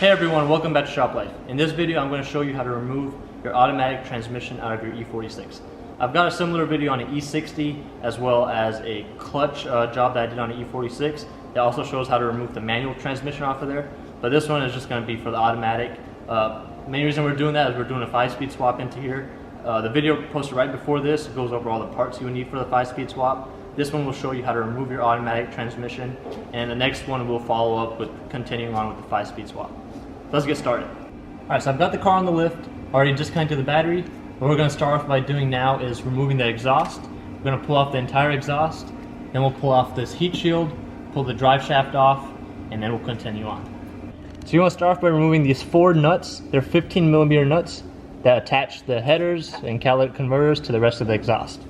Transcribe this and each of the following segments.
Hey everyone, welcome back to Shop Life. In this video I'm going to show you how to remove your automatic transmission out of your E46. I've got a similar video on an E60 as well as a clutch job that I did on an E46 that also shows how to remove the manual transmission off of there, but this one is just going to be for the automatic. Main reason we're doing that is we're doing a 5-speed swap into here. The video posted right before this goes over all the parts you would need for the 5-speed swap. This one will show you how to remove your automatic transmission, and the next one will follow up with continuing on with the 5-speed swap. Let's get started. Alright, so I've got the car on the lift, already disconnected the battery. What we're going to start off by doing now is removing the exhaust. We're going to pull off the entire exhaust, then we'll pull off this heat shield, pull the drive shaft off, and then we'll continue on. So you want to start off by removing these 4 nuts. They're 15mm nuts that attach the headers and catalytic converters to the rest of the exhaust.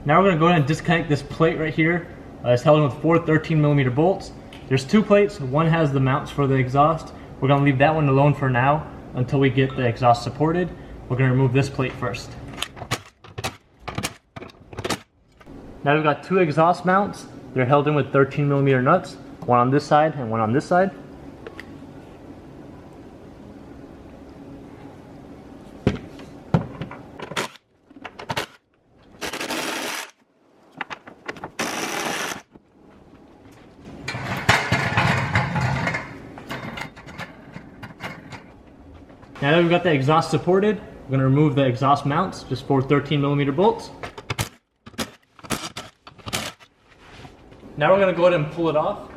Now we're going to go ahead and disconnect this plate right here. It's held in with 4 13mm bolts. There's 2 plates. One has the mounts for the exhaust. We're going to leave that one alone for now until we get the exhaust supported. We're going to remove this plate first. Now we've got 2 exhaust mounts. They're held in with 13mm nuts. One on this side and one on this side. Now that we've got the exhaust supported, we're going to remove the exhaust mounts, just 4 13mm bolts. Now we're going to go ahead and pull it off.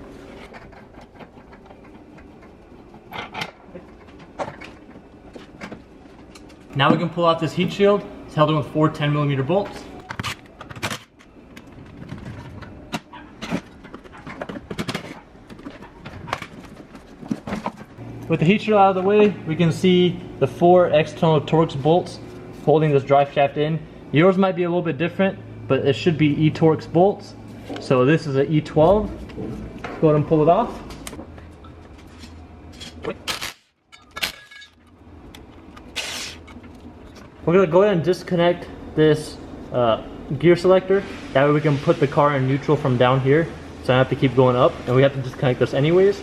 Now we can pull off this heat shield. It's held in with 4 10mm bolts. With the heat shield out of the way, we can see the 4 external Torx bolts holding this drive shaft in. Yours might be a little bit different, but it should be E-Torx bolts. So this is an E12. Let's go ahead and pull it off. We're going to go ahead and disconnect this gear selector. That way we can put the car in neutral from down here. So I have to keep going up, and we have to disconnect this anyways.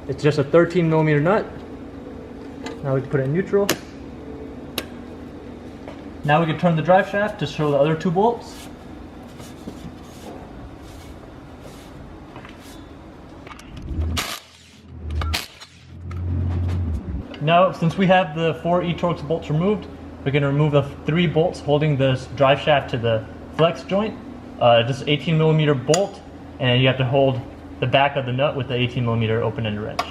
It's just a 13mm nut. Now we can put it in neutral. Now we can turn the drive shaft to show the other 2 bolts. Now, since we have the 4 E-Torx bolts removed, we're going to remove the 3 bolts holding this drive shaft to the flex joint. Just 18mm bolt, and you have to hold the back of the nut with the 18mm open-ended wrench.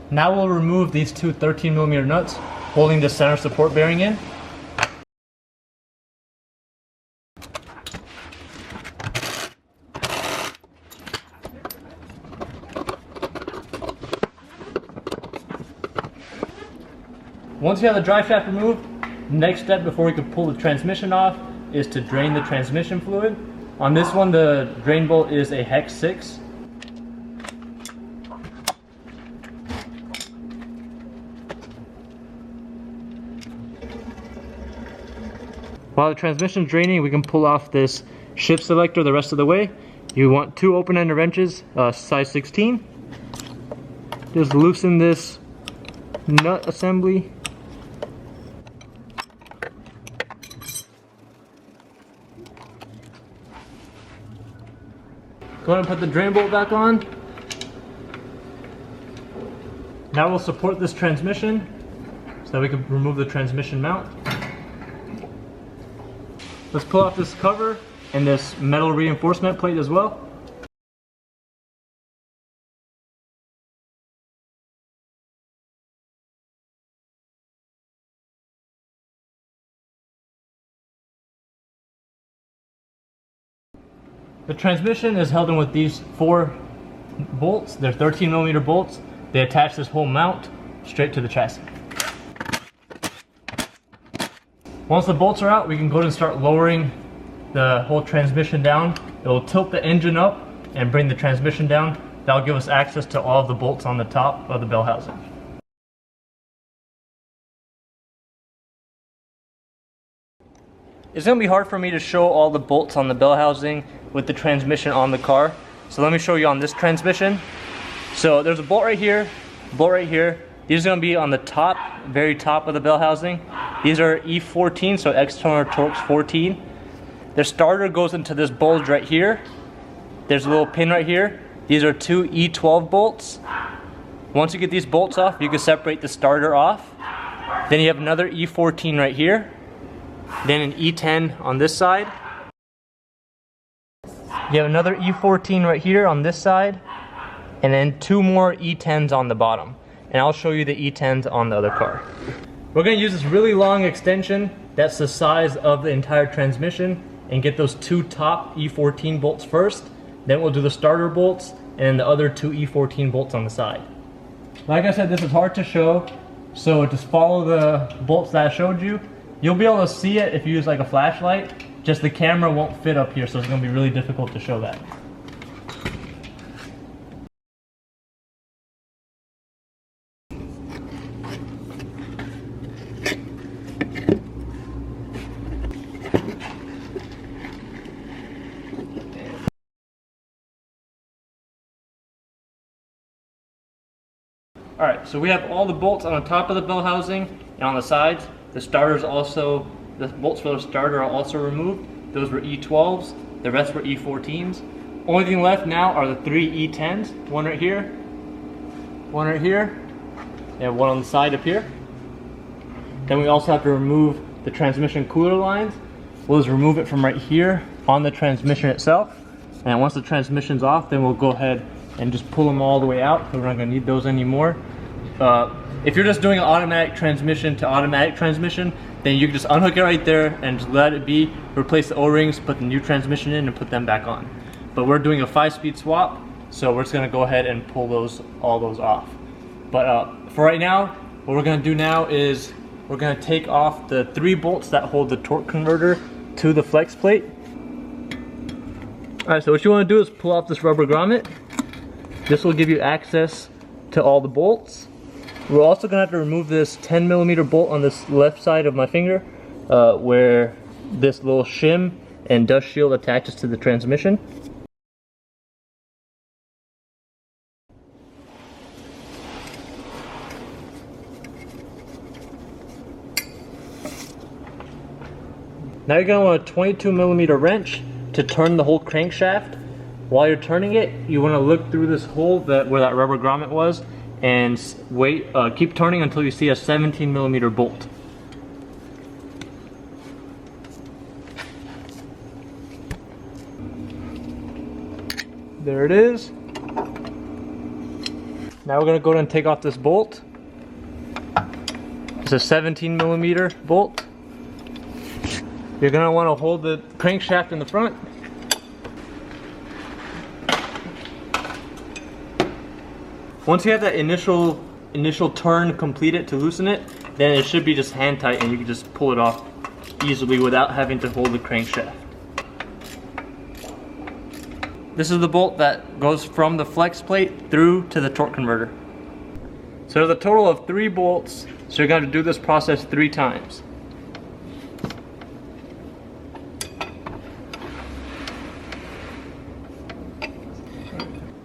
Now we'll remove these 2 13mm nuts holding the center support bearing in. Once you have the drive shaft removed, the next step before we can pull the transmission off is to drain the transmission fluid. On this one, the drain bolt is a hex 6. While the transmission is draining, we can pull off this shift selector the rest of the way. You want 2 open-ended wrenches, size 16. Just loosen this nut assembly. Go ahead and put the drain bolt back on. Now we'll support this transmission so that we can remove the transmission mount. Let's pull off this cover and this metal reinforcement plate as well. The transmission is held in with these 4 bolts. They're 13mm bolts. They attach this whole mount straight to the chassis. Once the bolts are out, we can go ahead and start lowering the whole transmission down. It will tilt the engine up and bring the transmission down. That'll give us access to all of the bolts on the top of the bell housing. It's going to be hard for me to show all the bolts on the bell housing with the transmission on the car. So let me show you on this transmission. So there's a bolt right here, bolt right here. These are going to be on the top, very top of the bell housing. These are E14, so external torque's 14. The starter goes into this bulge right here. There's a little pin right here. These are two E12 bolts. Once you get these bolts off, you can separate the starter off. Then you have another E14 right here. Then an E10 on this side. You have another E14 right here on this side. And then two more E10s on the bottom. And I'll show you the E10s on the other car. We're going to use this really long extension that's the size of the entire transmission and get those two top E14 bolts first. Then we'll do the starter bolts and the other two E14 bolts on the side. Like I said, this is hard to show, so just follow the bolts that I showed you. You'll be able to see it if you use like a flashlight, just the camera won't fit up here, so it's going to be really difficult to show that. Alright, so we have all the bolts on the top of the bell housing and on the sides. The starters also, the bolts for the starter are also removed. Those were E12s, the rest were E14s. Only thing left now are the three E10s. One right here, and one on the side up here. Then we also have to remove the transmission cooler lines. We'll just remove it from right here on the transmission itself. And once the transmission's off, then we'll go ahead and just pull them all the way out, so we're not going to need those anymore. If you're just doing an automatic transmission to automatic transmission, then you can just unhook it right there and just let it be, replace the O-rings, put the new transmission in, and put them back on. But we're doing a 5-speed swap, so we're just going to go ahead and pull all those off. But for right now, what we're going to do now is we're going to take off the 3 bolts that hold the torque converter to the flex plate. Alright, so what you want to do is pull off this rubber grommet. This will give you access to all the bolts. We're also going to have to remove this 10mm bolt on this left side of my finger, where this little shim and dust shield attaches to the transmission. Now you're going to want a 22mm wrench to turn the whole crankshaft. While you're turning it, you want to look through this hole where that rubber grommet was, and wait, keep turning until you see a 17mm bolt. There it is. Now we're going to go ahead and take off this bolt. It's a 17mm bolt. You're going to want to hold the crankshaft in the front. Once you have that initial turn completed to loosen it, then it should be just hand tight and you can just pull it off easily without having to hold the crankshaft. This is the bolt that goes from the flex plate through to the torque converter. So there's a total of 3 bolts, so you're going to do this process 3 times.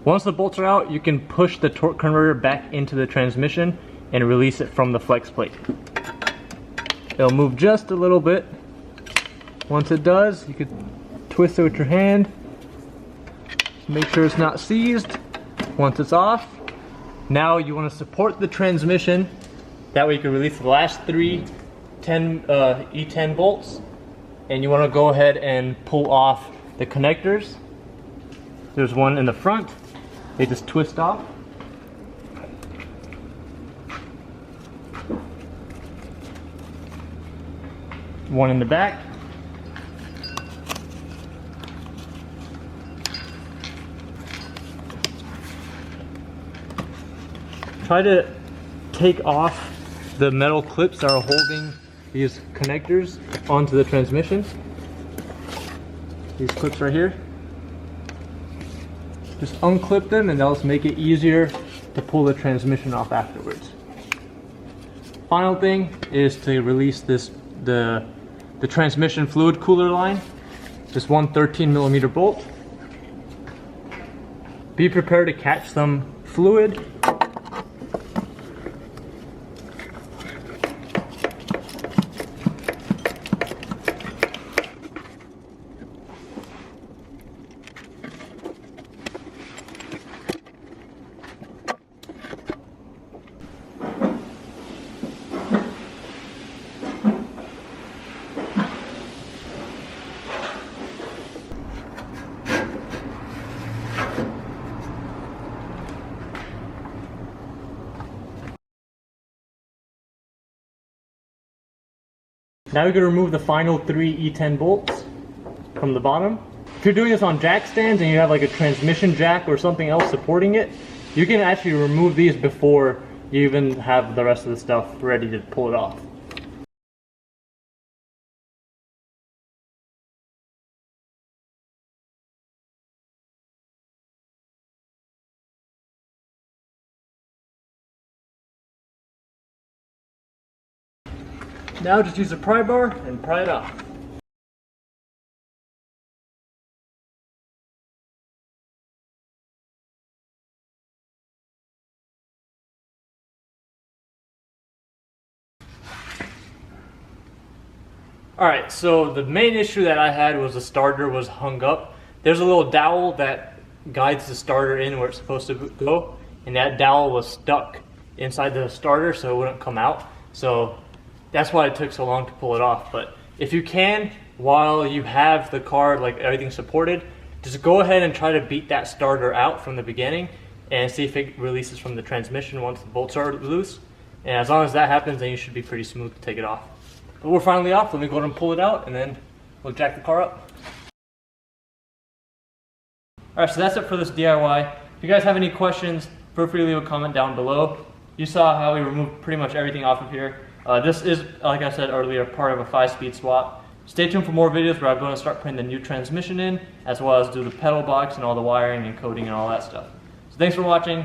Once the bolts are out, you can push the torque converter back into the transmission and release it from the flex plate. It'll move just a little bit. Once it does, you can twist it with your hand. Just make sure it's not seized. Once it's off, now you want to support the transmission. That way you can release the last 3 E10 bolts. And you want to go ahead and pull off the connectors. There's one in the front. They just twist off. One in the back. Try to take off the metal clips that are holding these connectors onto the transmission. These clips right here. Just unclip them and that'll make it easier to pull the transmission off afterwards. Final thing is to release the transmission fluid cooler line. Just one 13mm bolt. Be prepared to catch some fluid. Now we're going to remove the final 3 E10 bolts from the bottom. If you're doing this on jack stands and you have like a transmission jack or something else supporting it, you can actually remove these before you even have the rest of the stuff ready to pull it off. Now just use a pry bar and pry it off. Alright, so the main issue that I had was the starter was hung up. There's a little dowel that guides the starter in where it's supposed to go, and that dowel was stuck inside the starter so it wouldn't come out. So that's why it took so long to pull it off. But if you can, while you have the car, like everything supported, just go ahead and try to beat that starter out from the beginning and see if it releases from the transmission once the bolts are loose. And as long as that happens, then you should be pretty smooth to take it off. But we're finally off. Let me go ahead and pull it out and then we'll jack the car up. Alright, so that's it for this DIY. If you guys have any questions, feel free to leave a comment down below. You saw how we removed pretty much everything off of here. This is, like I said earlier, part of a 5-speed swap. Stay tuned for more videos where I'm going to start putting the new transmission in, as well as do the pedal box and all the wiring and coding and all that stuff. So thanks for watching.